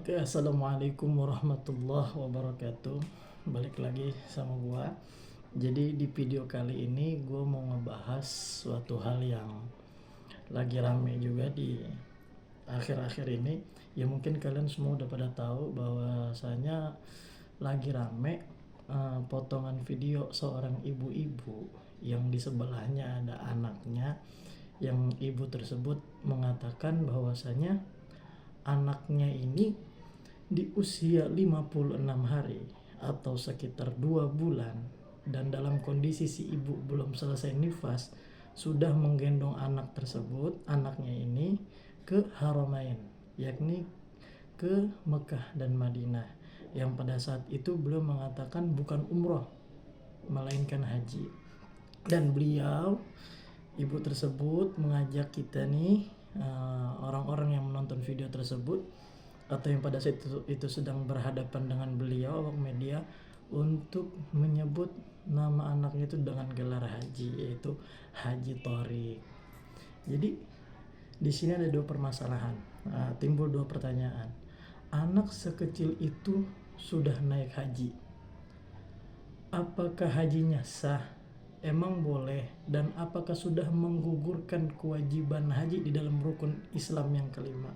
Oke, assalamualaikum warahmatullahi wabarakatuh. Balik lagi sama gua. Jadi di video kali ini gua mau ngebahas suatu hal yang lagi rame juga di akhir-akhir ini. Ya mungkin kalian semua udah pada tahu bahwasanya lagi rame potongan video seorang ibu-ibu yang di sebelahnya ada anaknya, yang ibu tersebut mengatakan bahwasanya anaknya ini di usia 56 hari atau sekitar 2 bulan dan dalam kondisi si ibu belum selesai nifas sudah menggendong anak tersebut, anaknya ini ke Haramain, yakni ke Mekah dan Madinah, yang pada saat itu beliau mengatakan bukan umroh melainkan haji. Dan beliau, ibu tersebut, mengajak kita nih orang-orang yang menonton video tersebut atau yang pada saat itu sedang berhadapan dengan beliau, awak media, untuk menyebut nama anaknya itu dengan gelar haji, yaitu Haji Thorik. Jadi di sini ada dua permasalahan, timbul dua pertanyaan. Anak sekecil itu sudah naik haji, apakah hajinya sah? Emang boleh? Dan apakah sudah menggugurkan kewajiban haji di dalam rukun Islam yang kelima?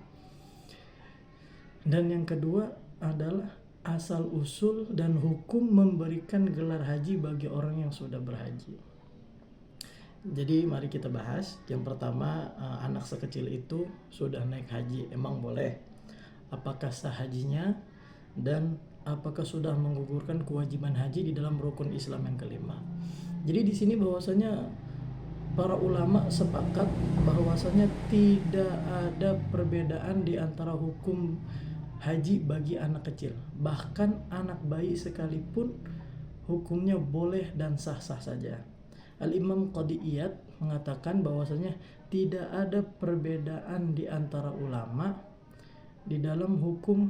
Dan yang kedua adalah asal usul dan hukum memberikan gelar haji bagi orang yang sudah berhaji. Jadi mari kita bahas. Yang pertama, anak sekecil itu sudah naik haji, emang boleh? Apakah sah hajinya? Dan apakah sudah menggugurkan kewajiban haji di dalam rukun Islam yang kelima? Jadi di sini bahwasanya para ulama sepakat bahwasanya tidak ada perbedaan di antara hukum haji bagi anak kecil. Bahkan anak bayi sekalipun hukumnya boleh dan sah-sah saja. Al-Imam Qadi Iyad mengatakan bahwasanya tidak ada perbedaan di antara ulama di dalam hukum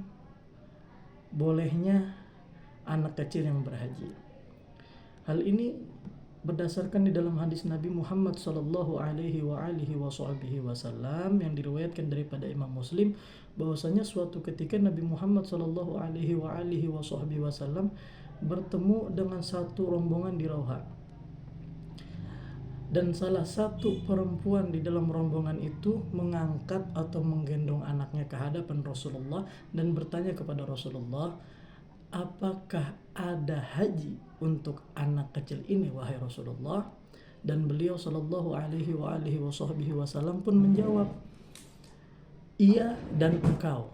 bolehnya anak kecil yang berhaji. Hal ini berdasarkan di dalam hadis Nabi Muhammad sallallahu alaihi wasallam yang diriwayatkan daripada Imam Muslim, bahwasanya suatu ketika Nabi Muhammad sallallahu alaihi wasallam bertemu dengan satu rombongan di Rauha. Dan salah satu perempuan di dalam rombongan itu mengangkat atau menggendong anaknya ke hadapan Rasulullah dan bertanya kepada Rasulullah, apakah ada haji untuk anak kecil ini wahai Rasulullah? Dan beliau sallallahu alaihi wasallam pun menjawab, iya dan engkau.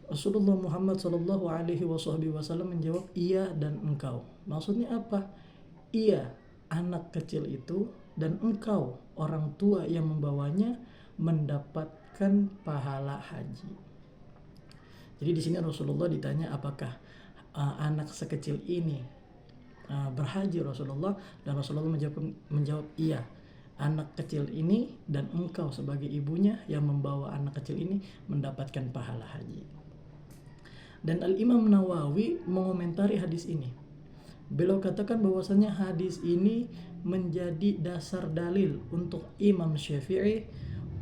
Rasulullah Muhammad sallallahu alaihi wasallam menjawab, iya dan engkau. Maksudnya apa? Iya, anak kecil itu, dan engkau orang tua yang membawanya mendapatkan pahala haji. Jadi di sini Rasulullah ditanya apakah anak sekecil ini berhaji Rasulullah, dan Rasulullah menjawab iya, anak kecil ini dan engkau sebagai ibunya yang membawa anak kecil ini mendapatkan pahala haji. Dan Al-Imam Nawawi mengomentari hadis ini. Beliau katakan bahwasanya hadis ini menjadi dasar dalil untuk Imam Syafi'i,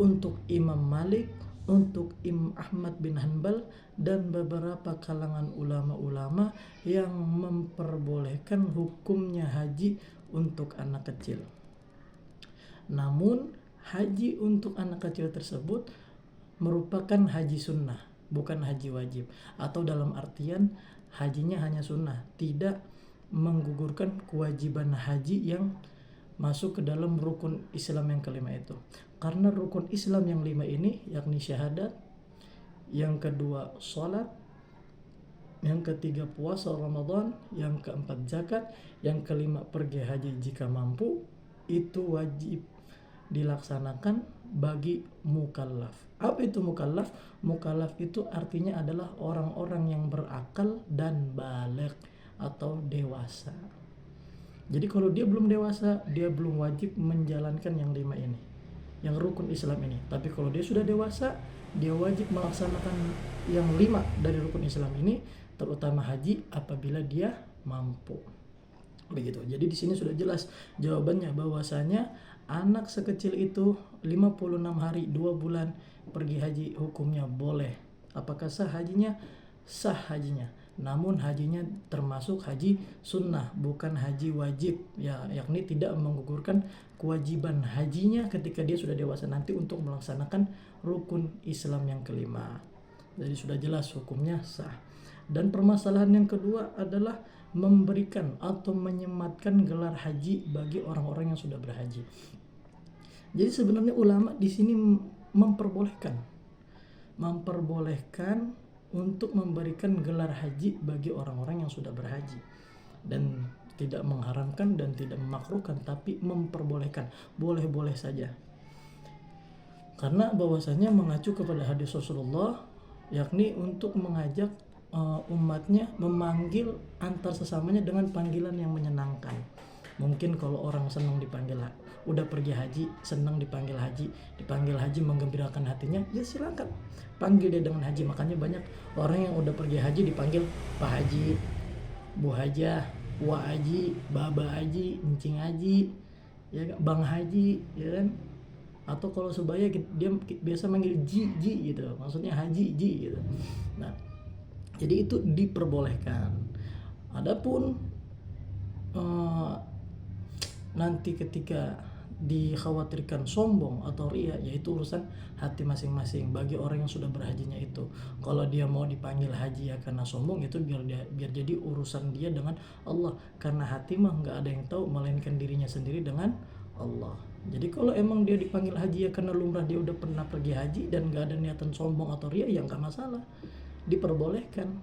untuk Imam Malik, untuk Imam Ahmad bin Hanbal, dan beberapa kalangan ulama-ulama yang memperbolehkan hukumnya haji untuk anak kecil. Namun haji untuk anak kecil tersebut merupakan haji sunnah, bukan haji wajib, atau dalam artian hajinya hanya sunnah, tidak menggugurkan kewajiban haji yang masuk ke dalam rukun Islam yang kelima itu. Karena rukun Islam yang 5 ini yakni syahadat, yang kedua sholat, yang ketiga puasa Ramadan, yang keempat zakat, yang kelima pergi haji jika mampu, itu wajib dilaksanakan bagi mukallaf. Apa itu mukallaf? Mukallaf itu artinya adalah orang-orang yang berakal dan baligh atau dewasa. Jadi kalau dia belum dewasa, dia belum wajib menjalankan yang 5 ini, yang rukun Islam ini. Tapi kalau dia sudah dewasa, dia wajib melaksanakan yang 5 dari rukun Islam ini, terutama haji apabila dia mampu. Begitu. Jadi di sini sudah jelas jawabannya, bahwasanya anak sekecil itu 56 hari 2 bulan pergi haji hukumnya boleh. Apakah sah hajinya? Sah hajinya. Namun hajinya termasuk haji sunnah, bukan haji wajib, ya, yakni tidak menggugurkan kewajiban hajinya ketika dia sudah dewasa nanti untuk melaksanakan rukun Islam yang kelima. Jadi sudah jelas hukumnya sah. Dan permasalahan yang kedua adalah memberikan atau menyematkan gelar haji bagi orang-orang yang sudah berhaji. Jadi sebenarnya ulama di sini memperbolehkan untuk memberikan gelar haji bagi orang-orang yang sudah berhaji, dan tidak mengharamkan dan tidak memakruhkan, tapi memperbolehkan, boleh-boleh saja. Karena bahwasanya mengacu kepada hadis Rasulullah, yakni untuk mengajak umatnya memanggil antar sesamanya dengan panggilan yang menyenangkan. Mungkin kalau orang senang dipanggil, udah pergi haji, senang dipanggil haji menggembirakan hatinya, ya silakan panggil dia dengan haji. Makanya banyak orang yang udah pergi haji dipanggil Pak Haji, Bu Hajah, Wa Haji, Baba Haji, Encing Haji, ya Bang Haji, ya kan? Atau kalau sebaya dia biasa manggil Ji gitu, maksudnya Haji Ji gitu. Nah, jadi itu diperbolehkan. Adapun nanti ketika dikhawatirkan sombong atau ria, yaitu urusan hati masing-masing bagi orang yang sudah berhajinya itu. Kalau dia mau dipanggil haji ya karena sombong, itu biar jadi urusan dia dengan Allah, karena hati mah nggak ada yang tahu melainkan dirinya sendiri dengan Allah. Jadi kalau emang dia dipanggil haji ya karena lumrah dia udah pernah pergi haji dan nggak ada niatan sombong atau ria, ya nggak masalah, diperbolehkan.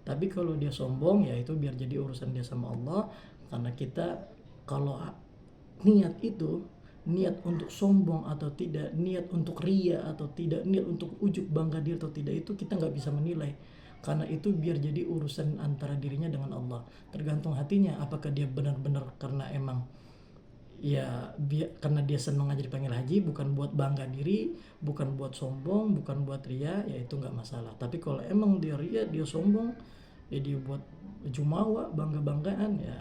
Tapi kalau dia sombong, ya itu biar jadi urusan dia sama Allah, karena kita kalau niat itu, niat untuk sombong atau tidak, niat untuk ria atau tidak, niat untuk ujub bangga diri atau tidak, itu kita nggak bisa menilai. Karena itu biar jadi urusan antara dirinya dengan Allah. Tergantung hatinya, apakah dia benar-benar karena emang ya karena dia senang aja dipanggil haji, bukan buat bangga diri, bukan buat sombong, bukan buat ria, ya itu nggak masalah. Tapi kalau emang dia ria, dia sombong, ya dia buat jumawa, bangga-banggaan, ya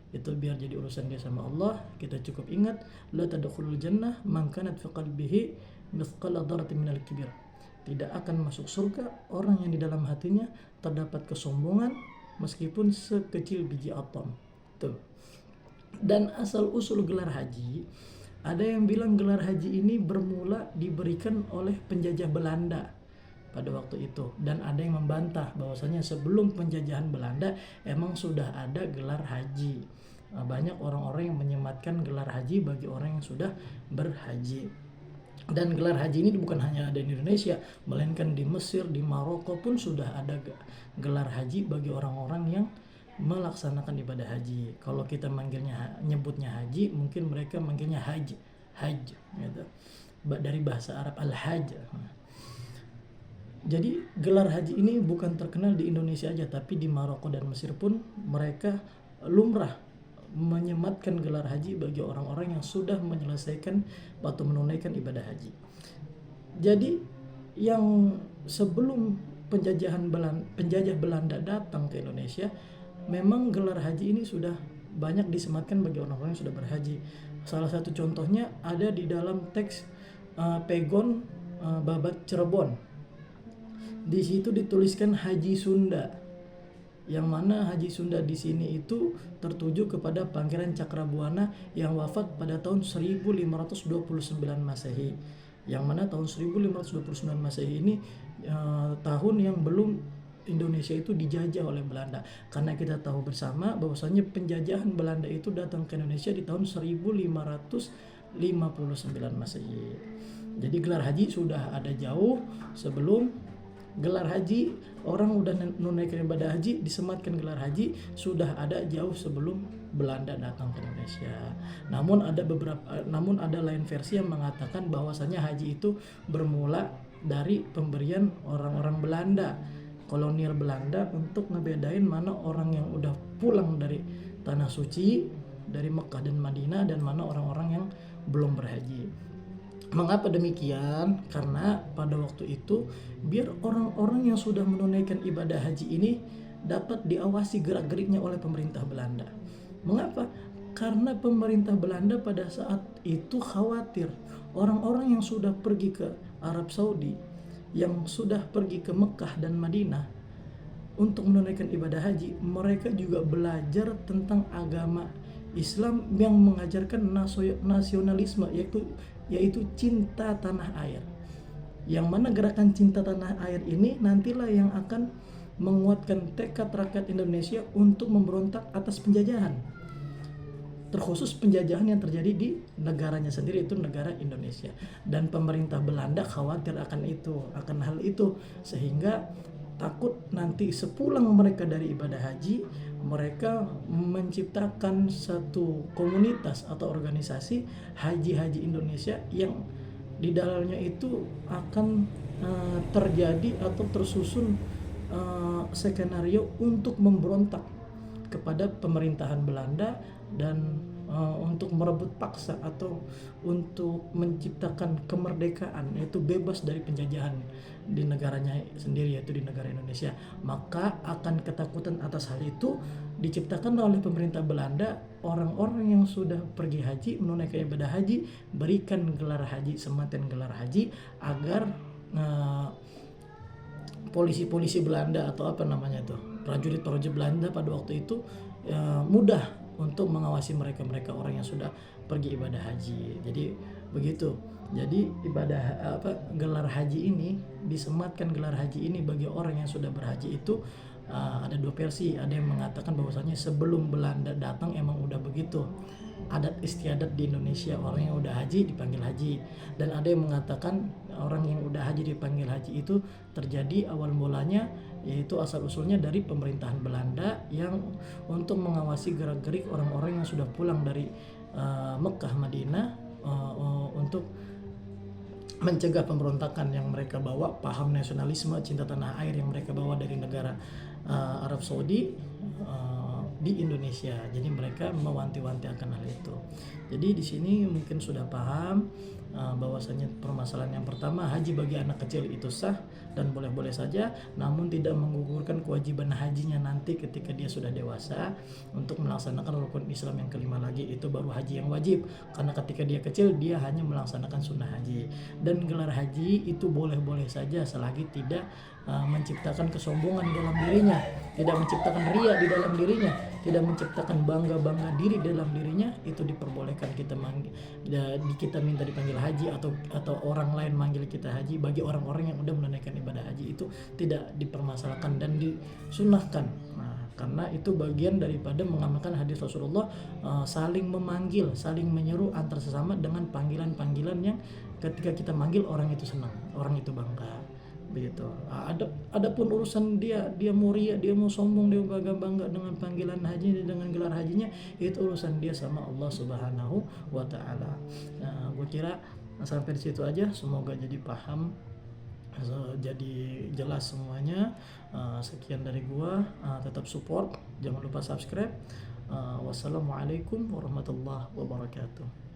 itu biar jadi urusan dia sama Allah. Kita cukup ingat, la tadkhulul jannah man kanat fi qalbihi mithqala dzarratin minal kibir. Tidak akan masuk surga orang yang di dalam hatinya terdapat kesombongan meskipun sekecil biji atom. Tuh. Dan asal usul gelar haji, ada yang bilang gelar haji ini bermula diberikan oleh penjajah Belanda pada waktu itu, dan ada yang membantah bahwasanya sebelum penjajahan Belanda emang sudah ada gelar haji. Banyak orang-orang yang menyematkan gelar haji bagi orang yang sudah berhaji. Dan gelar haji ini bukan hanya ada di Indonesia, melainkan di Mesir, di Maroko pun sudah ada gelar haji bagi orang-orang yang melaksanakan ibadah haji. Kalau kita nyebutnya haji, mungkin mereka manggilnya haj gitu. Dari bahasa Arab al-hajj. Jadi gelar haji ini bukan terkenal di Indonesia aja, tapi di Maroko dan Mesir pun mereka lumrah menyematkan gelar haji bagi orang-orang yang sudah menyelesaikan atau menunaikan ibadah haji. Jadi yang sebelum penjajah Belanda datang ke Indonesia, memang gelar haji ini sudah banyak disematkan bagi orang-orang yang sudah berhaji. Salah satu contohnya ada di dalam teks Pegon Babat Cirebon. Di situ dituliskan Haji Sunda, yang mana Haji Sunda di sini itu tertuju kepada Pangeran Cakrabuana yang wafat pada tahun 1529 Masehi. Yang mana tahun 1529 Masehi ini tahun yang belum Indonesia itu dijajah oleh Belanda. Karena kita tahu bersama bahwasanya penjajahan Belanda itu datang ke Indonesia di tahun 1559 Masehi. Jadi gelar haji sudah ada jauh sebelum gelar haji. Orang udah menunaikan ibadah haji, disematkan gelar haji sudah ada jauh sebelum Belanda datang ke Indonesia. Namun ada lain versi yang mengatakan bahwasanya haji itu bermula dari pemberian orang-orang Belanda, kolonial Belanda, untuk ngebedain mana orang yang udah pulang dari tanah suci, dari Mekah dan Madinah, dan mana orang-orang yang belum berhaji. Mengapa demikian? Karena pada waktu itu biar orang-orang yang sudah menunaikan ibadah haji ini dapat diawasi gerak-geriknya oleh pemerintah Belanda. Mengapa? Karena pemerintah Belanda pada saat itu khawatir orang-orang yang sudah pergi ke Arab Saudi yang sudah pergi ke Mekah dan Madinah untuk menunaikan ibadah haji, mereka juga belajar tentang agama Islam yang mengajarkan nasionalisme, yaitu cinta tanah air. Yang mana gerakan cinta tanah air ini nantilah yang akan menguatkan tekad rakyat Indonesia untuk memberontak atas penjajahan, terkhusus penjajahan yang terjadi di negaranya sendiri, itu negara Indonesia. Dan pemerintah Belanda khawatir akan hal itu, sehingga takut nanti sepulang mereka dari ibadah haji, mereka menciptakan satu komunitas atau organisasi haji Indonesia yang di dalamnya itu akan terjadi atau tersusun skenario untuk memberontak kepada pemerintahan Belanda dan untuk merebut paksa atau untuk menciptakan kemerdekaan, yaitu bebas dari penjajahan di negaranya sendiri, yaitu di negara Indonesia. Maka akan ketakutan atas hal itu diciptakan oleh pemerintah Belanda. Orang-orang yang sudah pergi haji, menunaikan ibadah haji, berikan gelar haji, sematen gelar haji, agar polisi-polisi Belanda atau prajurit-prajurit Belanda pada waktu itu mudah untuk mengawasi mereka orang yang sudah pergi ibadah haji. Jadi begitu. Jadi gelar haji ini, disematkan gelar haji ini bagi orang yang sudah berhaji itu ada dua versi. Ada yang mengatakan bahwasanya sebelum Belanda datang emang udah begitu adat istiadat di Indonesia, orang yang udah haji dipanggil haji. Dan ada yang mengatakan orang yang udah haji dipanggil haji itu terjadi awal mulanya, yaitu asal usulnya dari pemerintahan Belanda yang untuk mengawasi gerak-gerik orang-orang yang sudah pulang dari Mekah Madinah untuk mencegah pemberontakan yang mereka bawa, paham nasionalisme cinta tanah air yang mereka bawa dari negara Arab Saudi di Indonesia. Jadi mereka mewanti-wanti akan hal itu. Jadi di sini mungkin sudah paham bahwasanya permasalahan yang pertama, haji bagi anak kecil itu sah dan boleh-boleh saja, namun tidak menggugurkan kewajiban hajinya nanti ketika dia sudah dewasa untuk melaksanakan rukun Islam yang kelima lagi, itu baru haji yang wajib. Karena ketika dia kecil dia hanya melaksanakan sunnah haji. Dan gelar haji itu boleh-boleh saja selagi tidak menciptakan kesombongan dalam dirinya, tidak menciptakan ria di dalam dirinya, tidak menciptakan bangga diri dalam dirinya, itu diperbolehkan kita minta dipanggil haji atau orang lain manggil kita haji. Bagi orang-orang yang udah menunaikan ibadah haji itu tidak dipermasalahkan dan disunahkan. Karena itu bagian daripada mengamalkan hadis Rasulullah, saling memanggil, saling menyeru antar sesama dengan panggilan-panggilan yang ketika kita manggil orang itu senang, orang itu bangga. Begitu. Adapun urusan dia mau ria, dia mau sombong, dia bangga dengan panggilan haji, dengan gelar hajinya, itu urusan dia sama Allah Subhanahu wa taala. Gue kira sampai di situ aja, semoga jadi paham, jadi jelas semuanya. Sekian dari gua, tetap support, jangan lupa subscribe. Wassalamualaikum warahmatullahi wabarakatuh.